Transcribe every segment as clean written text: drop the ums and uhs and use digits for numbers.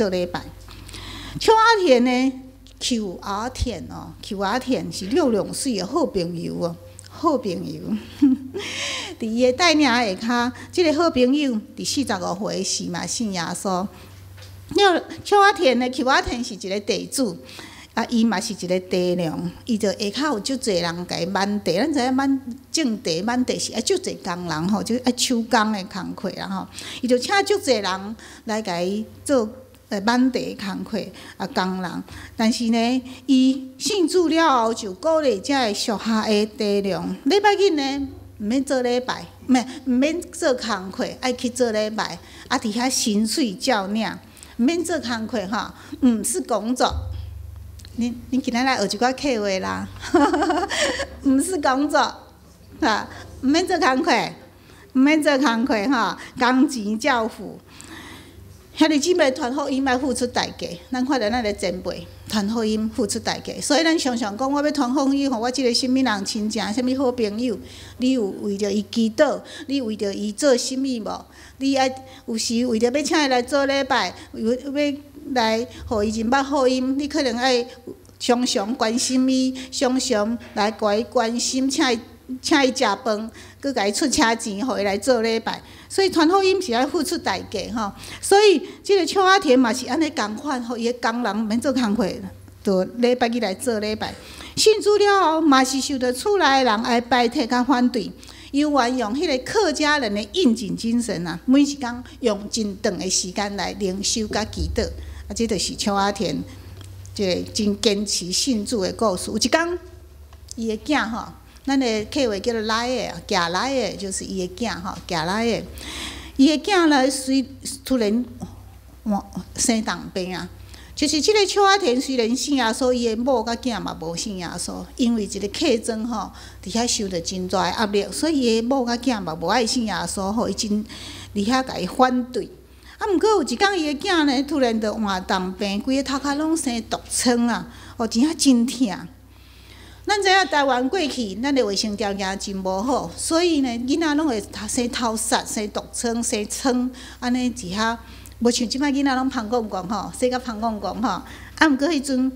做礼拜。秋仔田呢，裘阿田哦，裘阿田是66岁的好朋友哦，好朋友。伫伊的带领下骹，即个好朋友伫45岁时嘛信耶稣。秋仔田呢，裘仔田是一个地主。啊，伊嘛是一个地农，伊就下骹有足侪人甲伊挽地。咱知影种地、挽地是足侪工人吼，就手工的工课啦吼。伊就请足侪人来甲伊做挽地工课工人。但是呢，伊信主了后就鼓励遮个属下的地农，礼拜日呢毋免做礼拜，毋免做工课，爱去做礼拜。啊，伫遐薪水照领，毋免做工课吼，毋是工作。恁今仔来学一寡客话啦，毋是工作，哈，毋免做工课，毋免做工课吼，工钱照付。兄弟姊妹传福音要付出代价，咱看到咱个前辈传福音付出代价，所以咱常常讲，我要传福音，互我即个什物人亲情、什物好朋友，你有为着伊祈祷，你为着伊做什物无？你爱有时为着要请伊来做礼拜，要来，互伊认捌福音，你可能爱常常关心伊，常常来甲伊关心，请伊食饭，佮甲伊出车钱，互伊来做礼拜。所以传福音是要付出代价吼。所以即个秋仔田嘛是安尼共款，互伊个工人免做工课，就礼拜日来做礼拜。信主了后，嘛是受到厝内人爱排斥甲反对。犹原用迄个客家人的应景精神啊，每一工用真长的时间来灵修甲祈祷。啊，这就是秋仔田即个真坚持信主的故事。有一工，伊的囝吼，咱的客话叫做来的，行来的，就是伊的囝吼，行来的。伊的囝来突然生重病啊。就是即个秋仔田虽然信耶稣，伊的某甲囝嘛无信耶稣，因为一个客庄吼，伫遐受着真大的压力，所以伊的某甲囝嘛无爱信耶稣，吼，伊真伫遐甲伊反对。啊，毋过有一工，伊的囝呢，突然就换重病，规个头壳拢生毒疮啊，哦，真痛。咱知影台湾过去，咱的卫生条件真无好，所以呢，囡仔拢会生头虱、生毒疮、生疮，安尼伫遐。无像即摆囡仔拢芳怣怣吼，生甲芳怣怣吼。啊，毋过迄阵，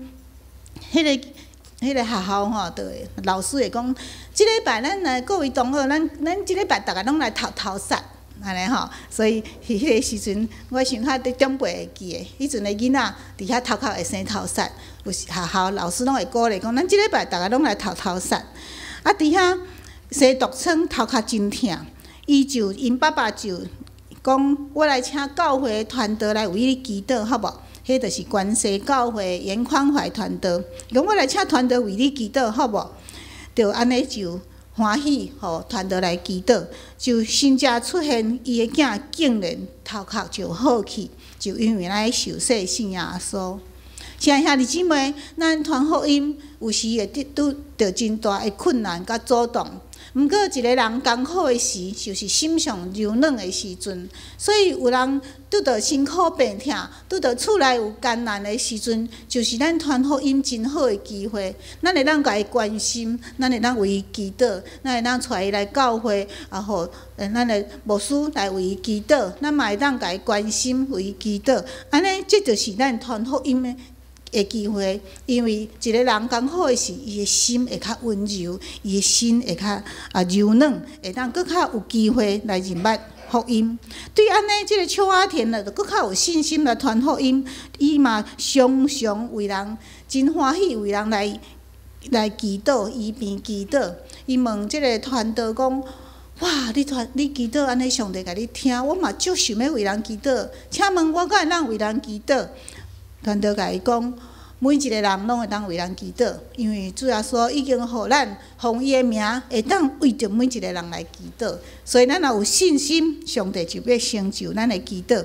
迄个学校吼，就老师会讲，即礼拜咱来各位同学，咱即礼拜逐个拢来头虱，安尼吼。所以迄个时阵，我想较伫长辈会记的，迄阵的囡仔伫遐头壳会生头虱，有学校老师拢会鼓励讲，咱即礼拜逐个拢来头虱。啊，伫遐生毒疮，头壳真痛，因爸爸就。讲，我来请教会团队来为你祈祷，好无？迄就是关西教会严宽怀团队。讲我来请团队为你祈祷，好无？就安尼就欢喜，互团队来祈祷。就真正出现伊的囝竟然头壳就好去，就因为咱受洗信耶稣。亲爱兄弟姊妹，咱传福音有时会拄着真大的困难甲阻挡。毋过一个人艰苦的时，就是心上柔软的时阵。所以有人拄着辛苦病痛，拄着厝内有艰难的时阵，就是咱传福音真好的机会。咱会当甲伊关心，咱会当为伊祈祷，咱会当带伊来教会，啊，互咱的牧师来为伊祈祷，咱嘛会当甲伊关心，为伊祈祷。安尼，这就是咱传福音的机会，因为一个人艰苦的时，伊的心会较温柔，伊的心会较柔软，会当搁较有机会来认捌福音。对安尼，即个秋仔田就搁较有信心来传福音。伊嘛常常为人真欢喜，为人来祈祷，医病祈祷。伊问即个传道讲：哇，你祈祷安尼，上帝甲你听，我嘛足想要为人祈祷，请问我敢会当为人祈祷？传道甲伊讲，每一个人拢会当为人祈祷，因为主耶稣已经互咱奉伊的名，会当为着每一个人来祈祷。所以咱若有信心，上帝就要成就咱的祈祷。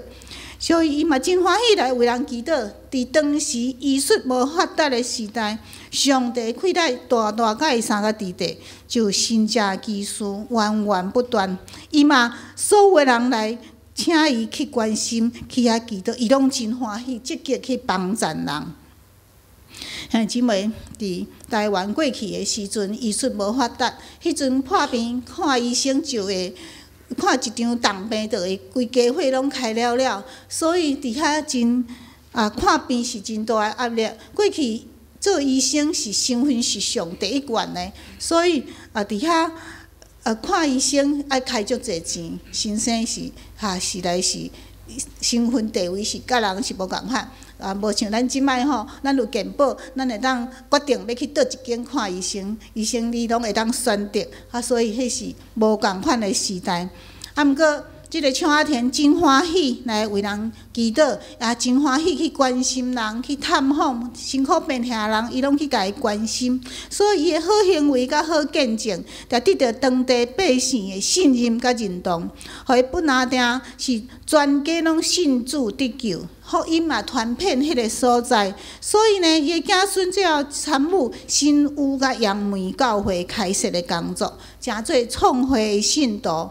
所以伊嘛真欢喜来为人祈祷。伫当时医术无发达的时代，上帝开来大甲伊三个地地，就神迹奇事源源不断。伊嘛所有的人来。请伊去关心，去遐祈祷，伊拢真欢喜，积极去帮助人。兄弟姊妹，伫台湾过去的时阵，医术无发达，迄阵破病看医生就会看一场重病，就会规家伙拢开了，所以伫遐真看病是真大诶压力。过去做医生是身份是上第一关诶，所以伫遐看医生爱开足侪钱，先生是实在是身份地位是甲人是无共款。无像咱即摆吼，咱有健保，咱会当决定要去倒一间看医生，医生你拢会当选择，所以迄是无共款诶时代。毋过，即个邱阿田真欢喜来为人祈祷，也真欢喜去关心人，去探访辛苦病下人，伊拢去甲伊关心，所以伊诶好行为甲好见证，才得到当地百姓诶信任甲认同，互伊本阿定是全家拢信主得救。福音嘛传遍迄个所在，所以呢，伊的子孙最后参与新屋甲杨梅教会开设的工作，诚做创会的信徒。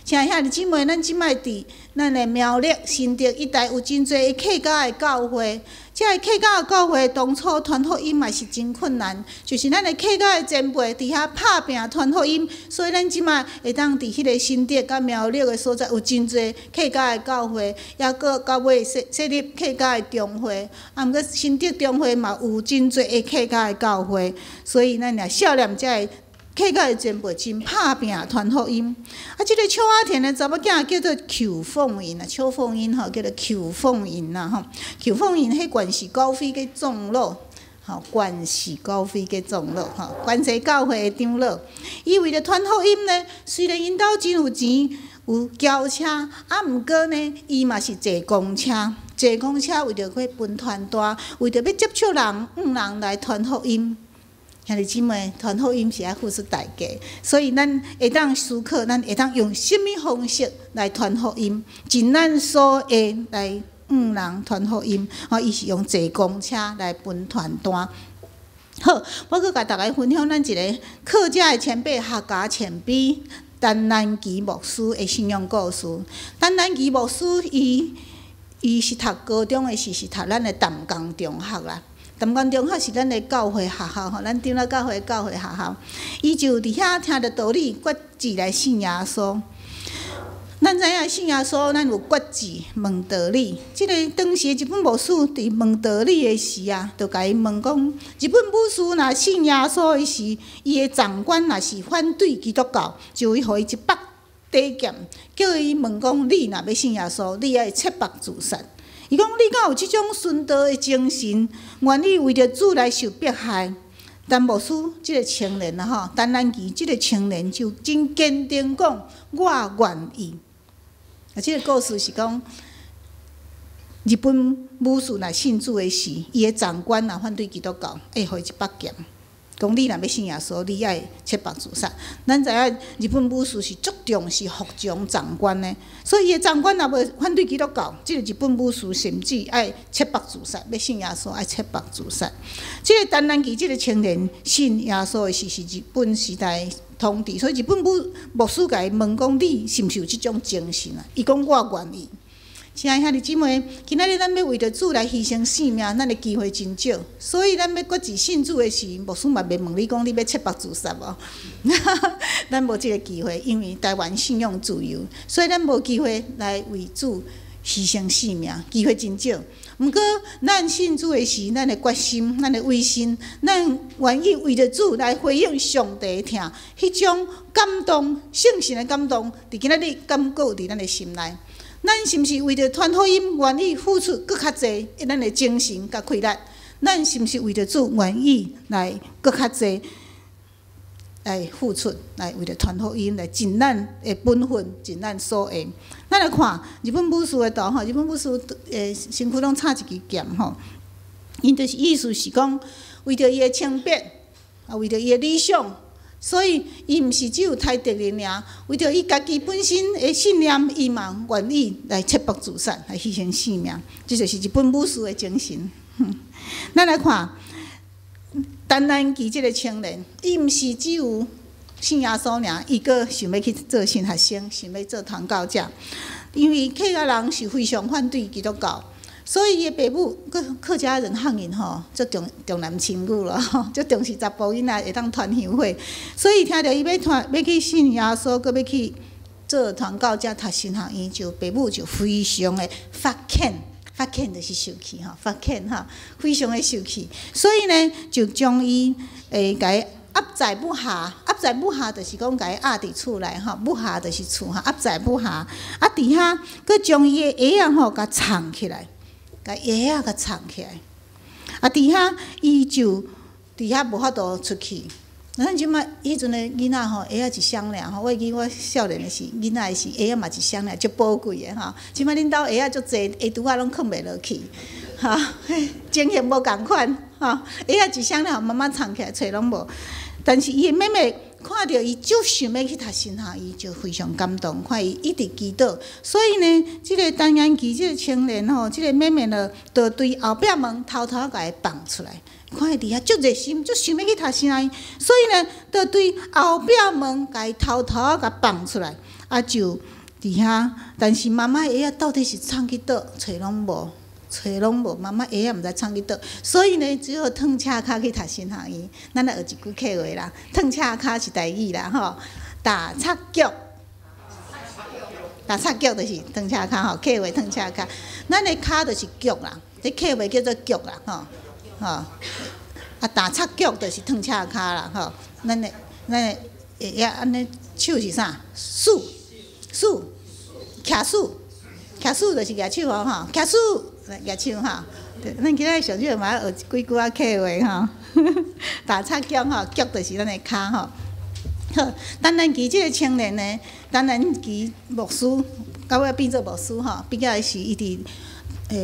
像遐弟姊妹，咱即摆伫咱的苗栗新竹一带有真侪的客家的教会，即个客家的教会当初传福音嘛是真困难，就是咱的客家的前辈伫遐拍拼传福音，所以咱即摆会当伫迄个新竹甲苗栗的所在有真侪客家的教会，也搁到尾设立客家的中会，毋过新竹中会嘛有真侪的客家的教会，所以咱也少念遮个。客家的前辈真拍拼传福音，即个邱阿田的查某囝叫做邱凤英邱凤英叫做邱凤英邱凤英迄关是高飞嘅长老，关是高飞嘅长老关西教会的长老。伊为着传福音呢，虽然因兜真有钱，有轿车，毋过呢，伊嘛是坐公车。坐公车为着去分传单，为着要接触人，人来传福音。兄弟姊妹，传福音是爱付出代价，所以咱会当思考，咱会当用什么方式来传福音，尽咱所会来人传福音。伊是用坐公车来分传单。好，我阁甲大家分享咱一个客家的前辈客家前辈陈南基牧师的信仰故事。陈南基牧师伊是读高中的时是读咱的淡江中学啦。淡江中学是咱的教会学校咱长老教会学校，伊就伫遐听着道理，决志来信耶稣。咱知影信耶稣，咱有决志问道理。即个当时日本牧师伫问道理的时就甲伊问讲：日本武士若信耶稣的时，伊的长官若是反对基督教，就会互伊一百短剑，叫伊问讲：你若要信耶稣，你爱切腹自杀。伊讲：你敢有即种殉道的精神，愿意为着主来受迫害？但牧师即个青年陈南基即个青年就真坚定讲：我愿意。即个故事是讲，日本武士若信主的时，伊的长官若反对基督教，会互伊一百剑。讲你若要信耶稣，你爱切腹自杀。咱知影日本武士是足重视服从长官的，所以伊的长官若无反对基督教，即个日本武士甚至爱切腹自杀，要信耶稣爱切腹自杀。即个陈南基即个青年信耶稣的是日本时代统治，所以日本牧师甲伊问讲：你是毋是有即种精神啊？伊讲：我愿意。亲爱兄弟姊妹，今仔日咱要为着主来牺牲性命，咱的机会真少，所以咱要决志信主的时，牧师嘛袂问你讲你要切腹自杀无？咱无即个机会，因为台湾信仰自由，所以咱无机会来为主牺牲性命，机会真少。毋过，咱信主的时，咱的决心，咱的委身，咱愿意为着主来回应上帝的疼，迄种感动、圣神的感动，伫今仔日感觉伫咱的心内。咱是毋是为着传福音，愿意付出搁较济咱的精神甲气力？咱是毋是为着主愿意来搁较济来付出，来为着传福音，来尽咱的本分，尽咱所会？咱来看日本武士的图日本武士身躯拢插一支剑因就是意思是讲，为着伊的清白，为着伊的理想。所以，伊毋是只有太得力尔，为着伊家己本身的信念，伊嘛愿意来切腹自杀，来牺牲性命。这就是日本武士的精神。咱来看陈南基这个青年，伊毋是只有信耶稣尔，伊阁想要去做神学生，想要做传教者。因为客家人是非常反对基督教。所以伊的爸母，客家人汉人足重男轻女咯，足重视查甫囡仔会当传香火。所以听着伊要去信耶稣，搁要去做传教者、读神学院，就爸母就非常的发发欠就是受气发欠非常的受气，所以呢，就将伊甲伊压在母下，压在母下就是讲甲伊压伫厝内母下就是厝压在母下，伫遐佮将伊的鞋甲藏起来，甲鞋甲藏起来，伫遐伊就伫遐无法度出去。咱即摆迄阵的囡仔鞋一双尔我记我少年的时，囡仔的时鞋嘛一双尔，足宝贵的即摆恁兜鞋足济，鞋拄拢藏袂落去，情形无共款鞋一双了，妈妈藏起来找拢无。但是伊的妹妹看到伊就想要去读神学，伊就非常感动，看伊一直祈祷。所以呢，即个单眼期即个青年即个妹妹呢，就对后壁门偷偷甲伊放出来。看伊伫遐足热心，足想要去读神学，所以呢，就对后壁门甲伊偷偷甲放出来，就伫遐。但是妈妈鞋到底是藏去倒，找拢无。妈妈鞋毋知藏去倒，所以呢，只好褪车骹去读神学院。咱来学一句客话啦，褪车骹是台语啦打擦脚，打擦脚就是褪车骹客话褪车骹。咱的骹就是脚啦，这客话叫做脚啦打擦脚就是褪车骹啦咱的鞋安尼手是啥？数，徛数就是举手徛数。举手咱今仔上少嘛学几句客话打擦脚脚就是咱的骹好，单眼期即个青年呢，单眼期牧师到尾变做牧师比较是伊伫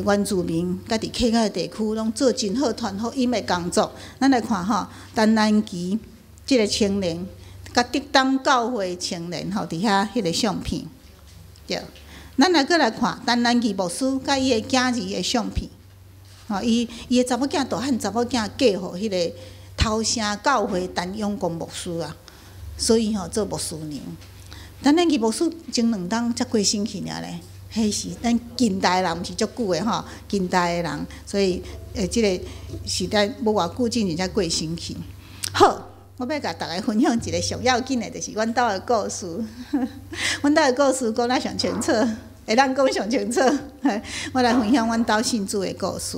原住民甲伫客家地区拢做真好传福音的工作。咱来看单眼期即个青年甲竹东教会青年伫遐迄个相片，对。咱来搁来看单眼期牧师甲伊的囝儿的相片，伊的查某囝大汉查某囝嫁互迄个头城教会陈永公牧师所以做牧师娘。单眼期牧师前2冬才过身去尔咧，迄是咱近代人，毋是足久的近代的人，所以即个时代无偌久之前才过身去。好，我要甲大家分享一个上要紧的，就是阮兜的故事。阮兜的故事讲得上清楚。会当讲上清楚，我来分享阮兜信主的故事。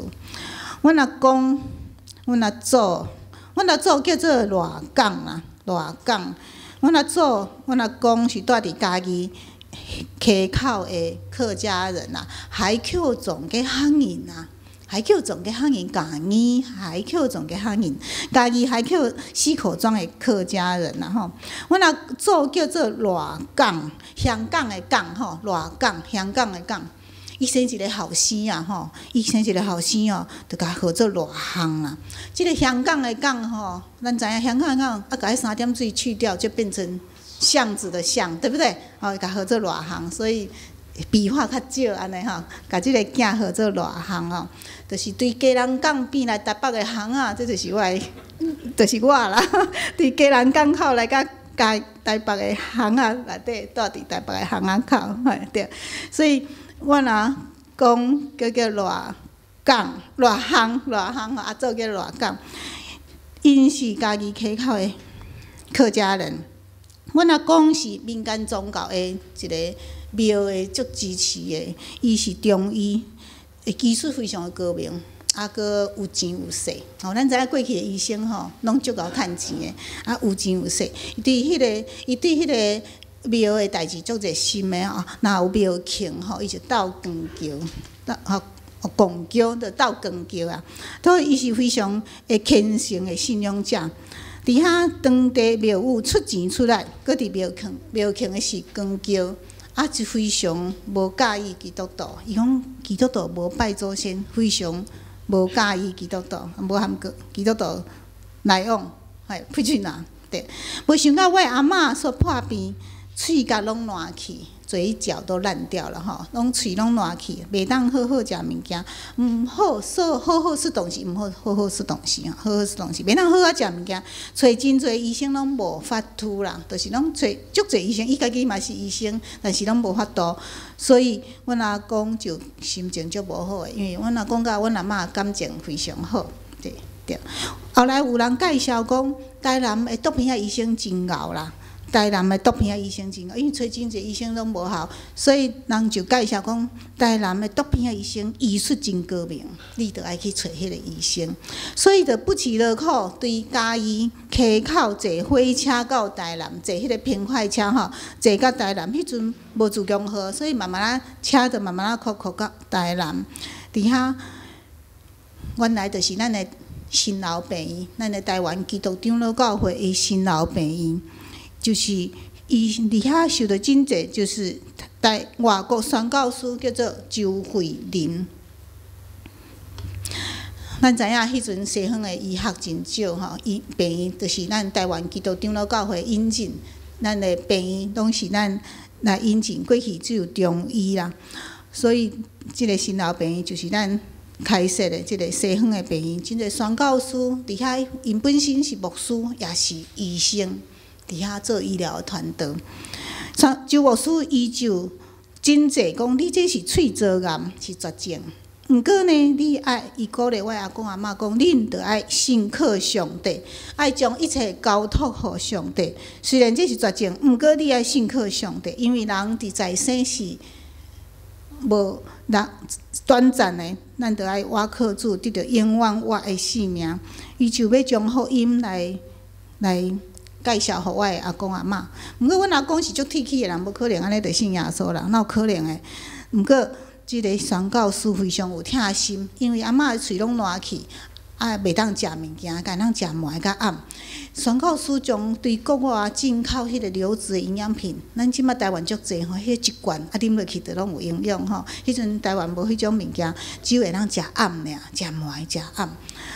阮阿公，阮阿祖叫做赖港啦，赖港。阮阿公是住伫家己溪口的客家人海口总嘅汉人海口总嘅汉人家己海口总嘅汉人，家己海口4口庄的客家人阮阿祖叫做赖港，香港的港赖港，香港的港。伊生一个后生伊生一个后生就甲号做赖巷即个香港的港咱知影香港的港甲迄3点水去掉，就变成巷子的巷，对不对？甲号做赖巷，所以笔画较少安尼甲即个囝号做赖巷就是对家人港边来台北的巷这就是我的，就是我啦。伫家人港口来甲台北的巷内底，住伫台北的巷口，对。所以我若讲叫赖港、赖巷阿祖叫赖港，因是家己溪口的客家人。阮阿公是民间宗教的一个庙的足支持的，伊是中医，技术非常的高明，搁有钱有势。咱知影过去的医生拢足够趁钱的，有钱有势。伊对迄个庙的代志足热心的若有庙庆伊就斗光桥，公桥就斗光桥所以伊是非常的虔诚的信仰者。伫遐当地庙宇出钱出来，搁伫庙庆的是光桥，就非常无介意基督徒。伊讲基督徒无拜祖先，非常无介意基督徒，无含过基督徒来往，非常难对。无想到我阿嬷煞破病，喙甲拢烂去，嘴角都烂掉了拢喙拢烂去，袂当好好食物件，毋好好好吃东西，毋好好好吃东西好好吃东西，袂当好好食物件。找真侪医生拢无法度啦，就是拢找足侪医生，伊家己嘛是医生，但是拢无法度。所以阮阿公就心情足无好诶，因为阮阿公甲阮阿嬷感情非常好，对。后来有人介绍讲，台南的肚皮仔医生真敖啦。台南的毒片医生真好，因为找真济医生拢无效，所以人就介绍讲，台南的毒片医生医术真高明，你着爱去找迄个医生。所以着不辞劳苦，对嘉义溪口坐火车到台南，坐迄个平快车吼，坐到台南。迄阵无自强号，所以慢慢啊车着慢慢啊靠到台南。伫遐原来着是咱的新老病院，咱的台湾基督长老教会的新老病院。就是伊伫遐受到真济，就是外国宣教师叫做周慧玲。咱知影迄阵西方的医学真少吼，医病院就是咱台湾基督长老教会引进，咱的病院拢是咱来引进，过去只有中医啦，所以即个新老病院就是咱开设的即个西方的病院，真济宣教师伫遐，因本身是牧师，也是医生。伫遐做医疗的团队，周牧师伊就真济讲，你这是喙做癌是绝症。毋过呢，你爱伊鼓励我阿公阿嬷讲，恁着爱信靠上帝，爱将一切交托互上帝。虽然这是绝症，毋过你爱信靠上帝，因为人伫在生是无短暂的，咱着爱倚靠主，得到永远活的性命。伊就要将福音来。介绍互我的阿公阿嬷，毋过阮阿公是足铁气的人，无可能安尼着信耶稣啦，哪有可能的？毋过即个宣教师非常有疼心，因为阿嬷的喙拢烂去，袂当食物件，干当食糜甲暗。宣教师将对国外进口迄个流质的营养品，咱即摆台湾足济吼，迄一罐啉落去着拢有营养吼。迄阵台湾无迄种物件，只有会当食暗尔，食糜食暗。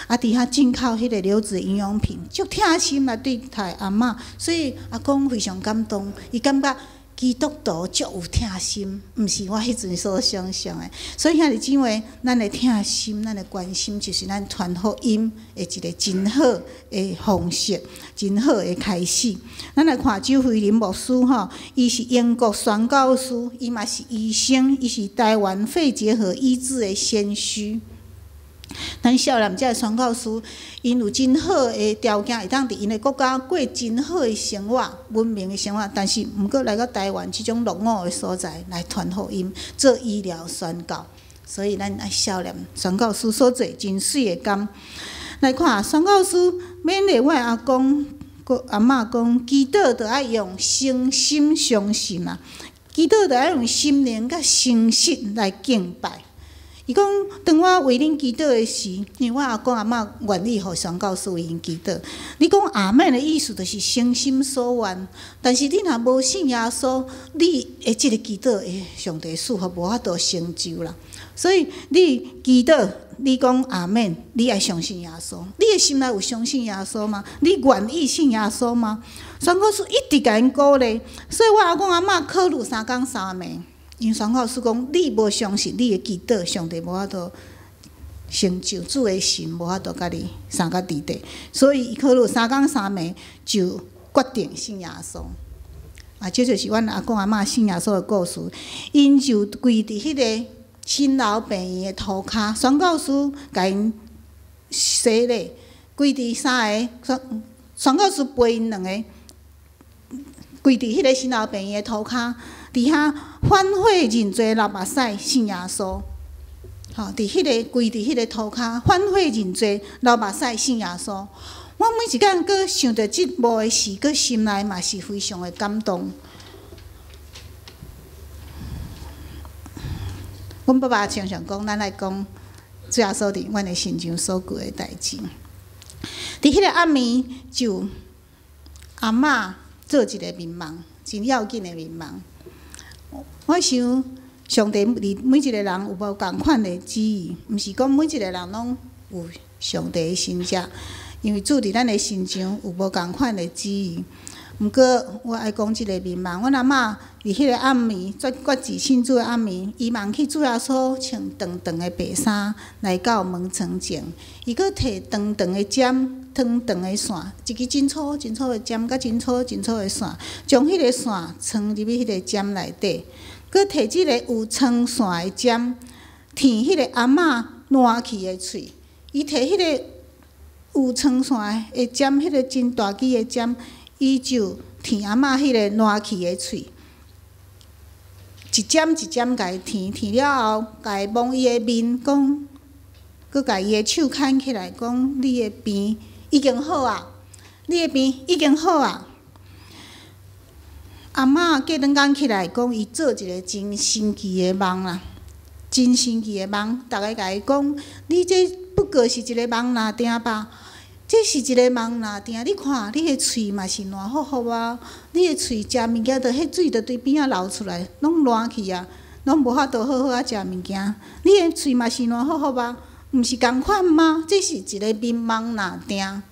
伫遐进口迄个流质营养品，足疼心来对待阿嬷，所以阿公非常感动，伊感觉基督徒足有疼心，毋是我迄阵所想象的。所以兄弟姊妹，咱的疼心，咱的关心，就是咱传福音的一个真好的方式，真好的开始。咱来看周慧玲牧师吼，伊是英国宣教师，伊嘛是医生，伊是台湾肺结核医治的先驱。咱少年遮宣教师，因有真好的条件，会当伫因的国家过真好的生活、文明的生活。但是，毋过来到台湾即种落伍的所在来传福音、做医疗宣教，所以咱爱少年宣教师所做真水的工。来看宣教师勉励我阿公、阿嬷讲，祈祷着爱用诚心相信啊，祈祷着爱用心灵甲诚实来敬拜。伊讲，当我为恁祈祷的时，因为我阿公阿嬷愿意互宣教师为因祈祷。你讲阿门的意思就是诚心所愿，但是你若无信耶稣，你的即个祈祷会上帝赐福无法度成就啦。所以你祈祷，你讲阿门，你爱相信耶稣。你的心内有相信耶稣吗？你愿意信耶稣吗？宣教师一直甲因鼓励，所以我阿公阿嬷考虑3天3暝。因宣教师讲，你无相信你的祈祷，上帝无法度成就，主的心无法度甲你相甲伫地，所以伊考虑3天3暝，就决定信耶稣。这就是阮阿公阿嬷信耶稣的故事。因就跪伫迄个新老病院的涂骹，宣教师甲因洗礼，跪伫3个宣教师陪因2个，跪伫迄个新老病院的涂骹。伫遐反悔认罪流目屎信耶稣，吼！伫迄个跪伫迄个涂骹反悔认罪流目屎信耶稣。我每一工搁想着即幕的事，搁心内嘛是非常的感动。阮爸爸常常讲，咱来讲主耶稣伫阮的心上所过的代志。伫迄个暗暝，就阿嬷做一个面梦，真要紧的面梦。我想，上帝伫每一个人有无共款的旨意，毋是讲每一个人拢有上帝的心者，因为主伫咱的心上有无共款的旨意。毋过，我爱讲即个面梦，阮阿嬷伫迄个暗暝，决志信主的暗暝，伊梦去主耶稣穿长长的白衫来到门床前，伊佫摕长长的针、长长的线，一支真粗真粗的针，甲真粗真粗的线，将迄个线穿入去迄个针内底。佫摕即个有穿线的针，舔迄个阿嬷烂去的喙。伊摕迄个有穿线的针，迄个真大支的针，伊就舔阿嬷迄个烂去的喙，一针一针甲伊舔，舔了后，甲伊摸伊的面，讲，佮甲伊的手牵起来，讲你的病已经好啊，你的病已经好啊。阿嬷过两工起来，讲伊做一个真神奇的梦啦，真神奇的梦。逐个甲伊讲，你这不过是一个梦若定吧？这是一个梦若定。你看，你的喙嘛是烂好好啊，你的喙食物件，迄水就对边仔流出来，拢烂去啊，拢无法度好好啊食物件。你的喙嘛是烂好好啊，毋是共款吗？这是一个眠梦若定。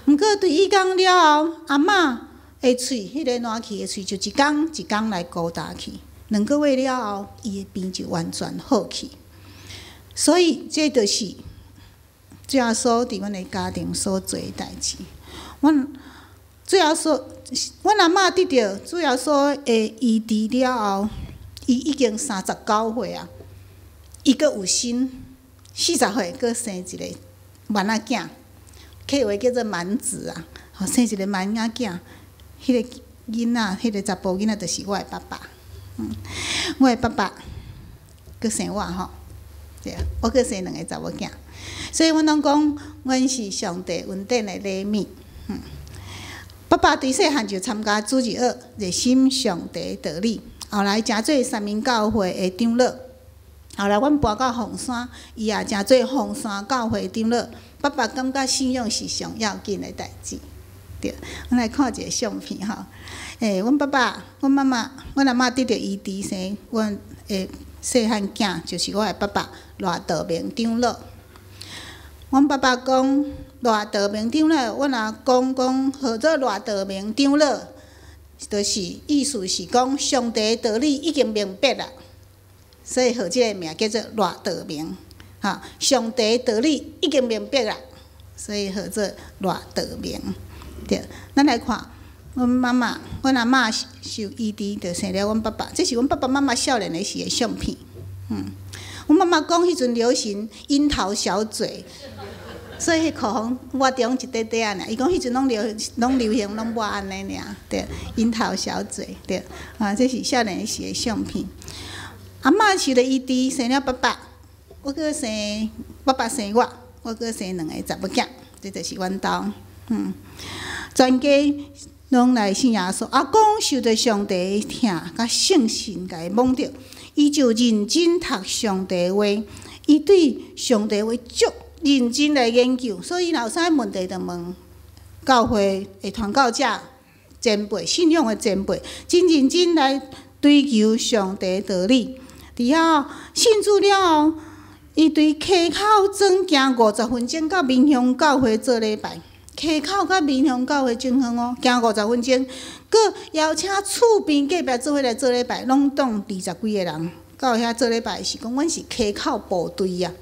毋过对伊讲了后，阿嬷的喙，迄个烂去的喙就一工一工来高大去。2个月了后，伊的病就完全好去。所以这就是最后所伫阮的家庭所做的代志。阮最后所，阮阿嬷得到最后所的医治了后，伊已经39岁啊，伊阁有心，40岁阁生一个蛮仔囝，客话叫做蛮子啊，生一个蛮仔囝。迄个囡仔，迄个查甫囡仔，就是我的爸爸。我的爸爸阁生我吼，对啊，我阁生2个查某囝，所以阮拢讲，阮是上帝恩典的礼物。爸爸对细汉就参加主日学，热心上帝的道理。后来诚做三民教会的长老。后来阮搬到凤山，伊也诚做凤山教会长老。爸爸感觉信仰是上要紧的代志。对，阮来看一个相片吼。阮爸爸、阮妈妈、阮阿嬷得到医治生，阮的细汉囝就是我的爸爸赖道明长老。阮爸爸讲赖道明长老，阮也讲号做赖道明长老，就是意思是讲上帝的道理已经明白啦，所以号即个名叫做赖道明。哈，上帝的道理已经明白啦，所以号做赖道明。对，咱来看，阮妈妈、阮阿嬷受医治，就生了阮爸爸。这是阮爸爸妈妈少年的时的相片。阮妈妈讲，迄阵流行樱桃小嘴，所以迄裤红抹中一块块啊尔。伊讲迄阵拢流行拢抹安尼尔，对，樱桃小嘴，对，啊，这是少年时的相片。阿嬷受了医治，生了爸爸，我搁生爸爸生我搁生2个查某囝，这就是阮兜。全家拢来信耶稣。阿公受着上帝的疼，甲圣神甲伊蒙着，伊就认真读上帝的话，伊对上帝的话足认真来研究，所以若有啥问题就问教会的传教者、前辈、信仰的前辈，真认真来追求上帝的道理。伫遐信主了后，伊对溪口总行50分钟到民雄教会做礼拜。溪口甲民雄教会真远哦，行50分钟，佮邀请厝边隔壁做伙来做礼拜，拢当20几个人到遐做礼拜是讲，阮是溪口部队啊，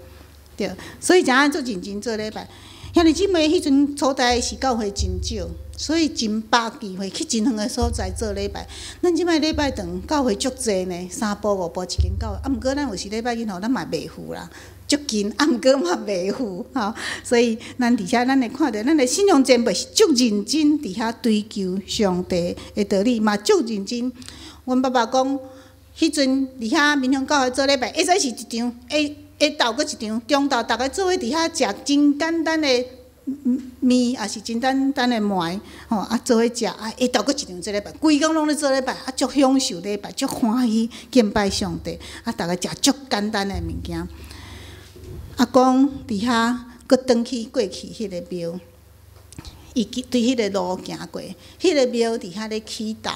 对，所以诚做认真做礼拜。兄弟姊妹，迄阵初代是教会真少，所以真把机会去真远的所在做礼拜。咱即摆礼拜堂教会足济呢，3步5步一间教会，啊，毋过咱有时礼拜日吼，咱嘛袂赴啦。足近，啊，毋过嘛袂赴吼，所以咱伫遐，咱会看到咱的信仰前辈是足认真伫遐追求上帝的道理，嘛足认真。阮爸爸讲，迄阵伫遐民雄教会做礼拜，会使是一场，下昼搁一场，中昼逐个做伙伫遐食真简单的面，也是真简单的糜，吼，啊做伙食，啊下昼搁一场做礼拜，规工拢咧做礼拜，啊足享受礼拜，足欢喜敬拜上帝，啊逐个食足简单的物件。阿公伫遐，搁转去过去迄个庙，伊对迄个路行过，迄个庙伫遐咧起动，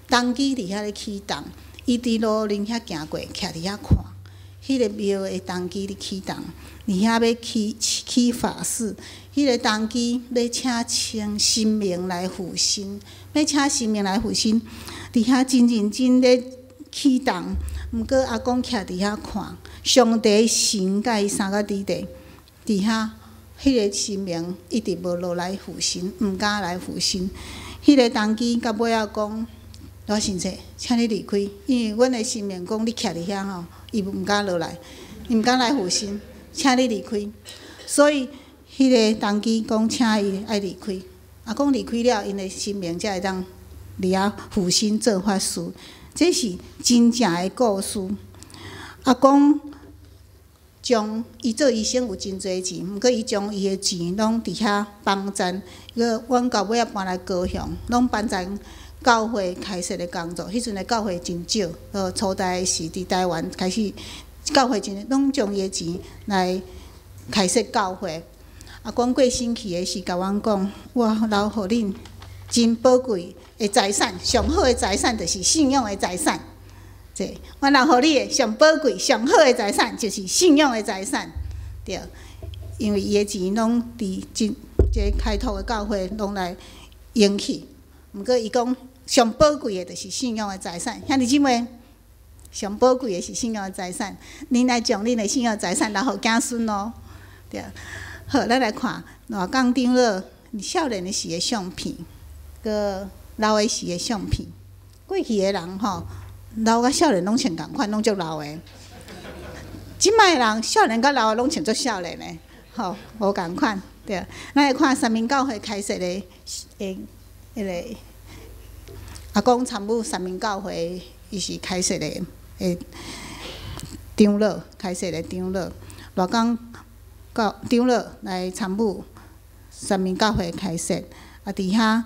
当机伫遐咧起动，伊伫路恁遐行过，徛伫遐看，迄个庙的当机咧起动，伫遐要起法事，迄个当机要请神明来附身，要请神明来附身，伫遐真认真咧起动，毋过阿公徛伫遐看。上帝神甲伊3个弟弟，伫遐，迄个神明一直无落来附身，毋敢来附身。迄个当机到尾仔讲，罗先生，请你离开，因为阮的神明讲你徛伫遐吼，伊毋敢落来，伊毋敢来附身，请你离开。所以迄个当机讲，请伊爱离开。阿公离开了，因的生命才会当伫遐负心做法事。这是真正的故事。阿公将伊做医生有真侪钱，毋过伊将伊的钱拢伫遐帮衬。阮到尾仔搬来高雄，拢帮衬教会开设的工作。迄阵的教会真少，初代是伫台湾开始，教会真拢将伊的钱来开设教会。阿公过身去的时，甲阮讲：我留互恁真宝贵的财产，上好的财产就是信仰的财产。这我留互你的上宝贵、上好的财产就是信仰的财产，对。因为伊的钱拢伫这开拓的教会拢来用去，毋过伊讲上宝贵的就是信仰的财产。兄弟姊妹，上宝贵的是信仰的财产，恁来将恁的信仰财产留互子孙哦，对。好，咱来看热港长老少年的时的相片，佮老的时的相片。过去的人吼，老甲少年拢穿共款，拢足老的。即摆人少年甲老的拢穿足少年的，吼，无共款，对。咱来看三民教会开设的迄个阿公参与三民教会，伊是开设的长老，开设的长老，热港长老来参与三民教会开设，伫遐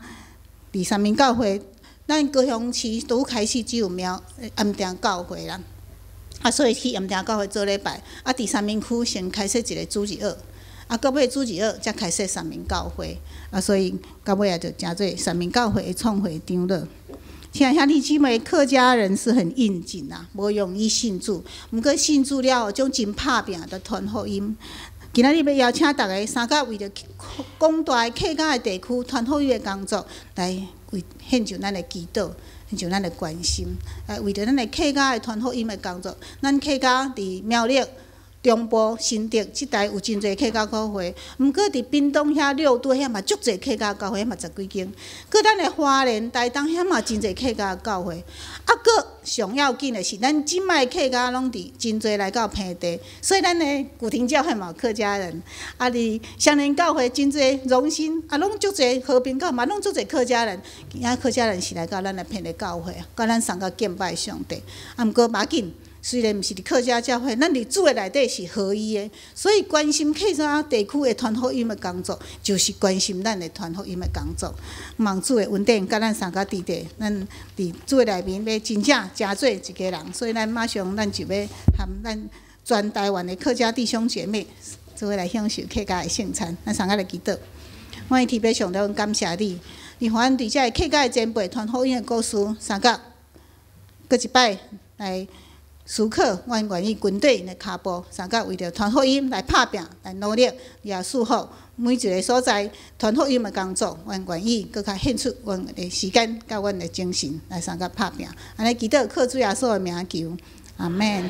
伫三民教会，咱高雄市拄开始只有安定教会啦，所以去安定教会做礼拜，伫三民区先开设一个主日学，到尾主日学才开设三民教会，所以到尾也就成做三民教会的创会长老。亲爱兄弟姊妹，客家人是很应景啊，无容易信主，毋过信主了后，种真拍拼的传福音。今仔日要邀请大家三甲为着广大的客家的地区传福音的工作，来献上咱的祈祷，献上咱的关心。为着咱的客家的传福音的工作，咱客家伫苗栗、中部、新竹即带有真侪客家教会，毋过伫屏东遐六都遐嘛足侪客家教会，遐嘛10几间。搁咱的花莲、台东遐嘛真侪客家教会。搁上要紧的是，咱即摆客家拢伫真侪来到平地，所以咱的古亭教会嘛有客家人，伫双连教会真侪荣兴，拢足侪和平教嘛拢足侪客家人。客家人是来到咱的平地教会，甲咱上个敬拜上帝。毋过嘛紧。虽然毋是伫客家教会，咱伫主的内底是合一的，所以关心客家地区的传福音的工作，就是关心咱的传福音的工作。望主的恩典，甲咱三个弟弟，咱伫主的内面要真正成做一家人，所以咱马上咱就要和咱全台湾的客家弟兄姐妹，做伙来享受客家的圣餐。咱三个来祈祷，我天父上帝，感谢你，你互咱伫遮客家的前辈传福音的故事，三个搁一摆来。思考，阮愿意军队的脚步，三甲为着传福音来拍拼、来努力，也祝福每一个所在传福音的工作，阮愿意搁较献出阮的时间、甲阮的精神来三甲拍拼。安尼祈祷，靠主耶稣的名求，阿门。